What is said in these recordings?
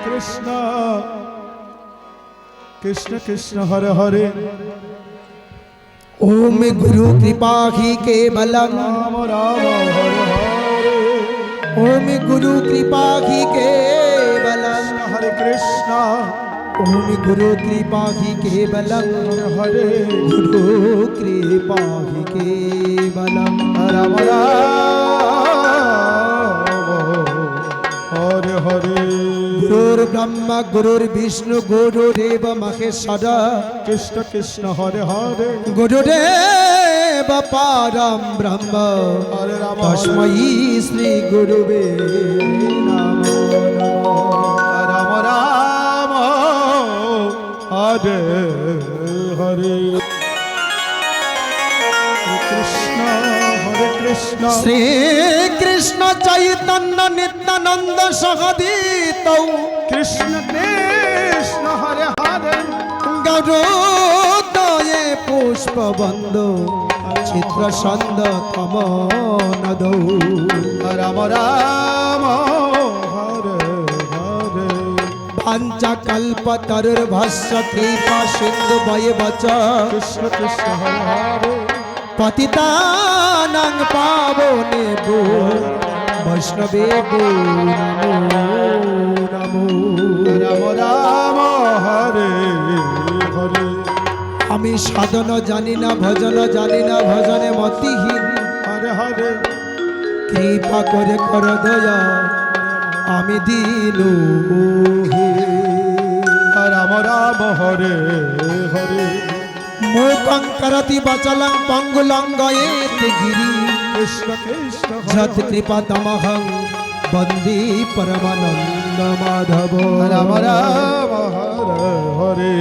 কৃষ্ণ কৃষ্ণ কৃষ্ণ হরে হরে ओम गुरु कृपा ही केवलम রাম রাম হরে হরে ओम गुरु कृपा ही केवलम হরে কৃষ্ণ ओम गुरु कृपा ही केवलम হরে गुरु कृपा ही केवलम রাম রাম হরে হরে गुरुर् ब्रह्मा गुरुर्विष्णु गुरुरेव महेश्वर কৃষ্ণ কৃষ্ণ হরে হরে गुरुरेव परम ब्रह्म হরে রাম तस्मै श्री गुरुवे नमो नमः রাম রাম হরে হরে কৃষ্ণ হরে কৃষ্ণ श्री कृष्ण चैतन्य नित्यानंद सहदीत কৃষ্ণ কৃষ্ণ হরে হরে गौरोदये पुष्पबंद चित्र छंद तम नद রাম রাম হরে হরে पांचा कल्प तरुर्भस्य कृपा सिंधु वच কৃষ্ণ কৃষ্ণ হরে হরে पतितानां पावनेभ्यो वैष्णवेभ्यो नमो नमो রাম রাম হরে হরে আমি সাধন জানি না ভজন জানি না ভজনে মতিহীন হরে হরে কৃপা করে কর দয়া আমি দিল রাম রাম হরে হরে মুখং করতি বচলং পঙ্গুলং গয়েত গিরি কৃষ্ণ কৃষ্ণ যত কৃপা তমহং বন্দে পরমানন্দ মাধব রাম রাম হরে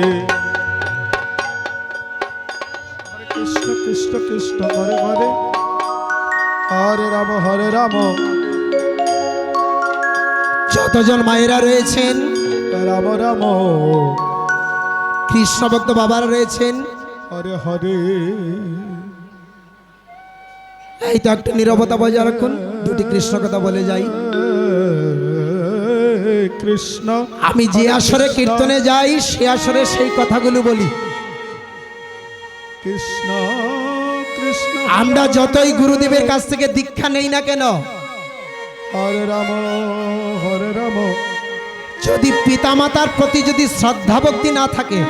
হরে কৃষ্ণ কৃষ্ণ কৃষ্ণ হরে হরে হরে রাম যতজন মায়েরা রয়েছেন রাম রাম কৃষ্ণ ভক্ত বাবারা রয়েছেন হরে হরে এই তো একটু নীরবতা বজায় রাখুন দুটি কৃষ্ণ কথা বলে যাই কৃষ্ণ আমি যে আসরে কীর্তনে যাই সে আসরে সেই কথাগুলো বলি কৃষ্ণ কৃষ্ণ আমরা যতই গুরুদেবের কাছ থেকে দীক্ষা নেই না কেন হরে রাম যদি পিতামাতার প্রতি যদি শ্রদ্ধা ভক্তি না থাকে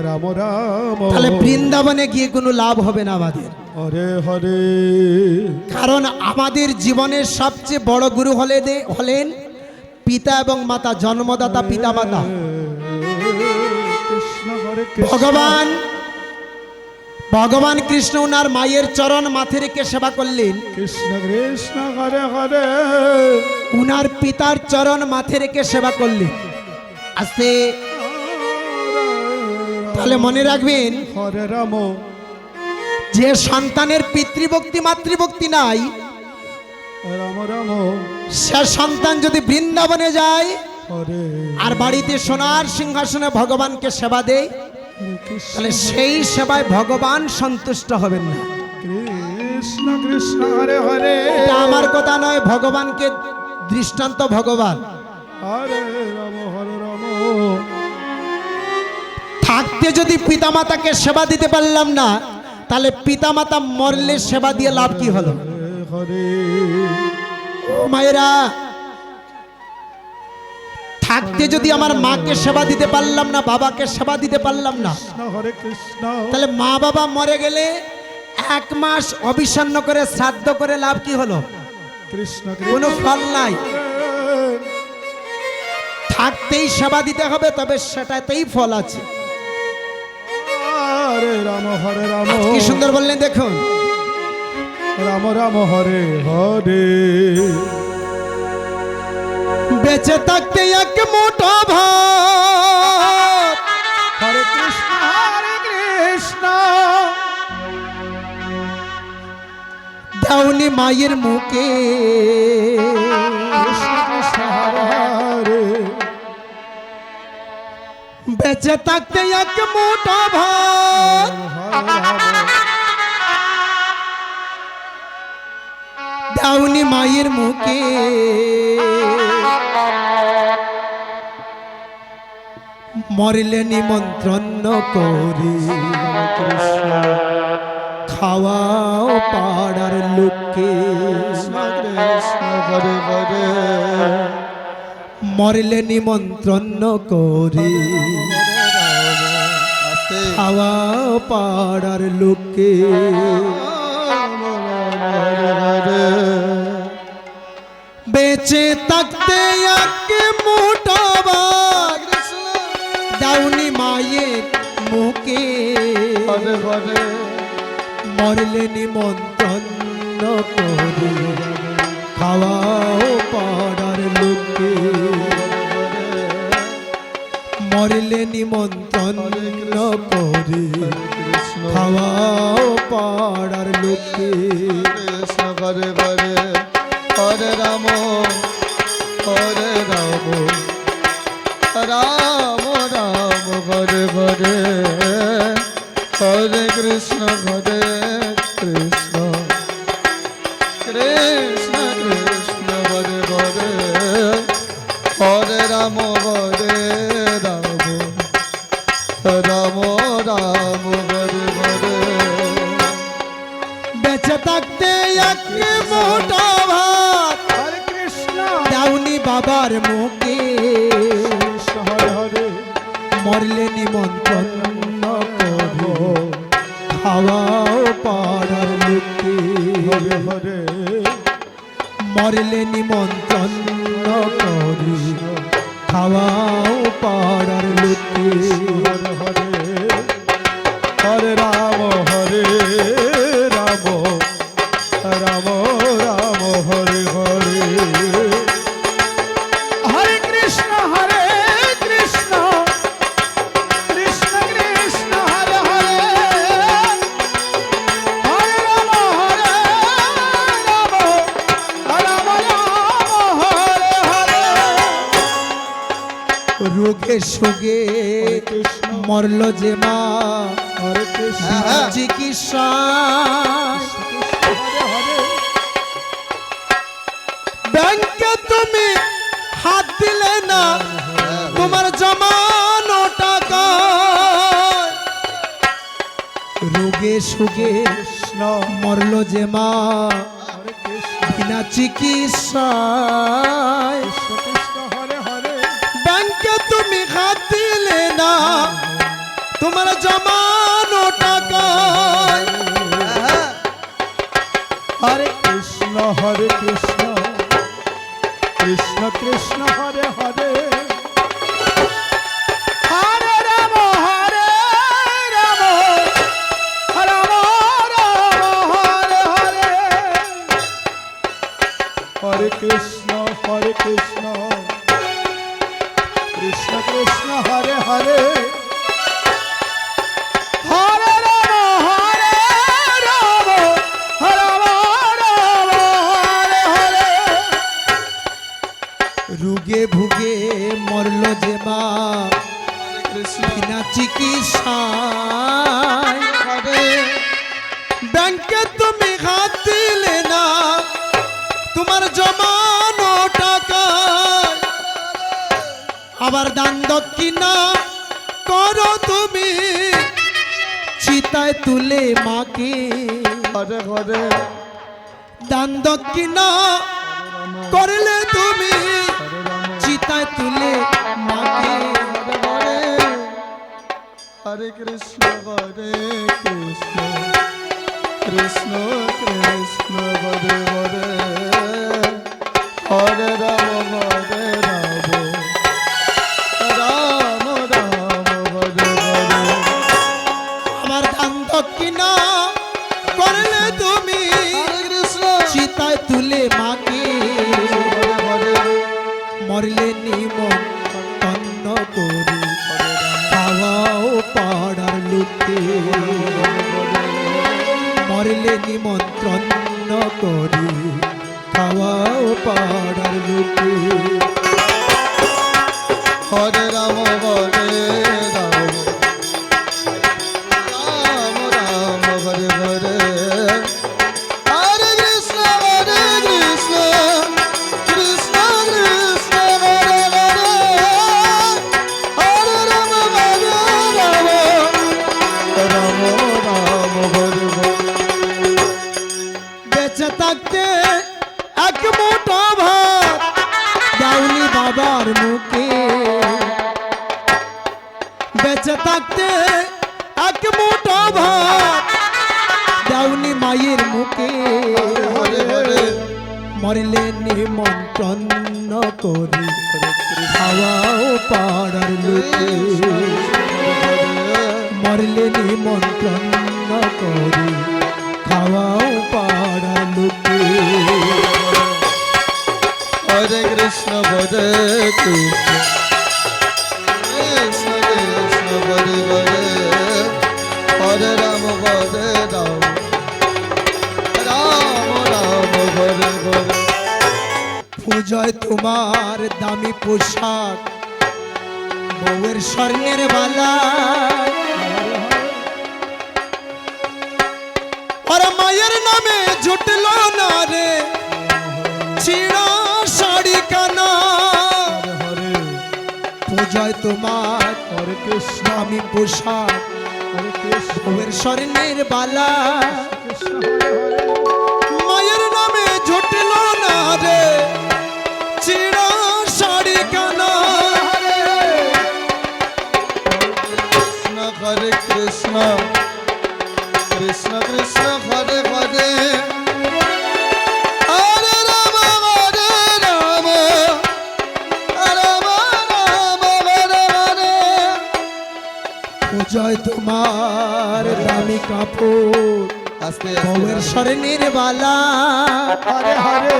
রাম রাম তাহলে বৃন্দাবনে গিয়ে কোনো লাভ হবে না আমাদের। হরে হরে কারণ আমাদের জীবনের সবচেয়ে বড় গুরু হলেন পিতা এবং মাতা, জন্মদাতা পিতা মাতা। কৃষ্ণ হরে কৃষ্ণ ভগবান কৃষ্ণ উনার মায়ের চরণ মাথে রেখে সেবা করলেন, কৃষ্ণ কৃষ্ণ হরে হরে উনার পিতার চরণ মাথে রেখে সেবা করলেন। আস্তে তাহলে মনে রাখবেন, হরে রাম যে সন্তানের পিতৃভক্তি মাতৃভক্তি নাই, রাম রাম সে সন্তান যদি বৃন্দাবনে যায় হরে আর বাড়িতে সোনার সিংহাসনে ভগবানকে সেবা দেয়, কৃষ্ণ তাহলে সেই সেবায় ভগবান সন্তুষ্ট হবেন না। কৃষ্ণ কৃষ্ণ হরে হরে এটা আমার কথা নয়, ভগবানকে দৃষ্টান্ত ভগবান। হরে রাম থাকতে যদি পিতামাতাকে সেবা দিতে পারলাম না, তাহলে পিতামাতা মরলে সেবা দিয়ে লাভ কি হলো? হরে ও মায়েরা, থাকতে যদি আমার মাকে সেবা দিতে পারলাম না, বাবাকে সেবা দিতে পারলাম না, কৃষ্ণ হরে কৃষ্ণ তাহলে মা বাবা মরে গেলে 1 মাস অবিষণ্ণ করে শ্রাদ্ধ করে লাভ কি হলো? কৃষ্ণ কোনো ফল নাই। থাকতেই সেবা দিতে হবে, তবে সেটাতেই ফল আছে। হরে রাম কি সুন্দর বললেন দেখুন, রাম রাম হরে হরে বেঁচে থাকতে এক মুঠো ভাত, হরে কৃষ্ণ দাউনি মায়ের মুখে, কৃষ্ণ কৃষ্ণ হরে হরে বেঁচে থাকতে এক মুঠো ভাত, দাউনি মায়ের মুখে, মরিলে নিমন্ত্রণ করি কৃষ্ণ খাওয়াও পাড়ার লোককে কৃষ্ণ কৃষ্ণ হরে হরে মরিলে নিমন্ত্রণ করি আস্তে খাওয়াও পাড়ার লোককে হরে হরে বেঁচে থাকতে একে মুঠাবার দাউনি মায়ের মুখে হরে হরে মরলে নিমন্ত্রণ করি খাওয়াও পাড়ার লোককে মরলে নিমন্ত্রণ করি কৃষ্ণ খাওয়াও পাড়ার লোককে কৃষ্ণ হরে হরে হরে রাম হরে রাম রাম রাম হরে হরে হরে কৃষ্ণ হরে কৃষ্ণ কৃষ্ণ কৃষ্ণ হরে হরে হরে রাম হরে রাম রাম রাম হরে হরে বেঁচে থাকতে একে মোটা ভাত হরে কৃষ্ণ দাউনি বাবার মুখে কৃষ্ণ হরে হরে মরলে নিমন্ত্রণ করি খাওয়াও পাড়ার লোককে হরে হরে মরলে নিমন্ত্রণ করি খাওয়াও পাড়ার লোককে হরে হরে হরে রাম হরে রাম রাম রাম হরে হরে হরে কৃষ্ণ কৃষ্ণ কৃষ্ণ হরে হরে হরে রাম রাম রাম হরে হরে রোগে সোগে হরে কৃষ্ণ মরল যে মা হরে কৃষ্ণ চিকিৎসা হরে হরে ব্যাংকে তুমি হাত দিলে না তোমার জমানো টাকা রোগে সুগে কৃষ্ণ মরল যে মা হরে কৃষ্ণ বিনা চিকিৎসায় কৃষ্ণ কৃষ্ণ হরে হরে ব্যাংকে তুমি হাত দিলে না তোমার জমানো টাকা হরে কৃষ্ণ কৃষ্ণ কৃষ্ণ হরে হরে হরে রাম হরে রাম রাম রাম হরে হরে হরে কৃষ্ণ কৃষ্ণ কৃষ্ণ হরে হরে হরে রাম রাম রাম হরে হরে রুগে ভুগে মরল যে মা কৃষ্ণ বিনা চিকিৎসায় হরে ব্যাংকে তুমি হাত দিলে না তোমার জমানো টাকা আবার দান দক্ষিণা করো তুমি চিতায় তুলে মাকে হরে হরে দান দক্ষিণা করলে তুমি হরে রাম চিতায় তুলে মাকে হরে হরে হরে কৃষ্ণ কৃষ্ণ কৃষ্ণ কৃষ্ণ হরে হরে হরে রাম রাম রাম হরে হরে আমার দান দক্ষিণা করলে তুমি হরে কৃষ্ণ চিতায় তুলে মাকে হরে হরে মরলে নিমন্ত্রণ করি খাওয়াও পাড়ার লোকে মরলে নিমন্ত্রণ করি খাওয়াও পাড়ার লোকে হরে রাম হরে রাম রাম রাম হরে হরে হরে কৃষ্ণ কৃষ্ণ কৃষ্ণ হরে হরে হরে রাম বাবার মুখে, বেঁচে থাকতে এক মুঠো ভাত দাওনি মায়ের মুখে, হরে হরে মরলে নিমন্ত্রণ করে খাওয়াও পাড়ার লোকে, মরলে নিমন্ত্রণ করে খাওয়াও পাড়ার লোকে। হরে কৃষ্ণ হরে কৃষ্ণ কৃষ্ণ কৃষ্ণ হরে হরে হরে রাম রাম রাম হরে হরে। পূজয় তোমার দামি পোশাক, বউয়ের স্বর্ণের বালা, আর মায়ের নামে জুটল না রে ছিঁড়া শাড়ি কানা। পূজয় তোমার দামি পোশাক, বউয়ের স্বর্ণের বালা, মায়ের নামে জুটল না রে ছিঁড়া শাড়ি কানা। কৃষ্ণ হরে কৃষ্ণ কৃষ্ণ কৃষ্ণ হরে হরে হরে রাম রাম রাম হরে হরে। পূজয় তোমার দামি কাপড়, আস্তে বউয়ের আস্তে স্বর্ণের বালা, হরে হরে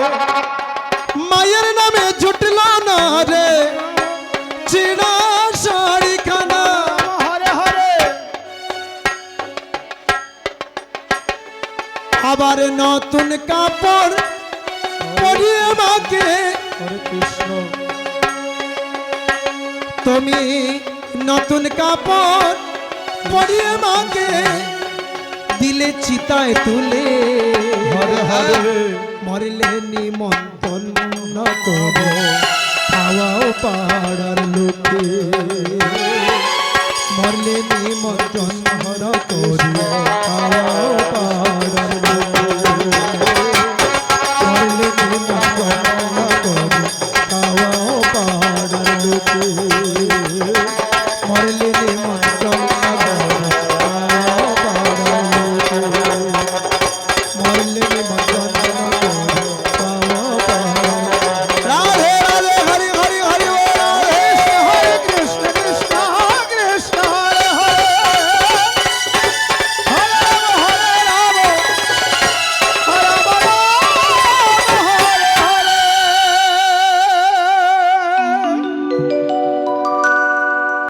মায়ের নামে জুটল না রে ছিঁড়া শাড়ি খানা। হরে হরে আবার নতুন কাপড় পরিয়ে মাকে হরে কৃষ্ণ তুমি, নতুন কাপড় পরিয়ে মাকে দিলে চিতায় তুলে, হরে হরে মরলে নিমন্ত্রণ করো খাওয়াও পাড়ার লোকে, মরলে নিমন্ত্রণ করি খাওয়াও পাড়ার লোকে, মরলে নিমন্ত্রণ করি খাওয়াও পাড়ার লোকে, মরলে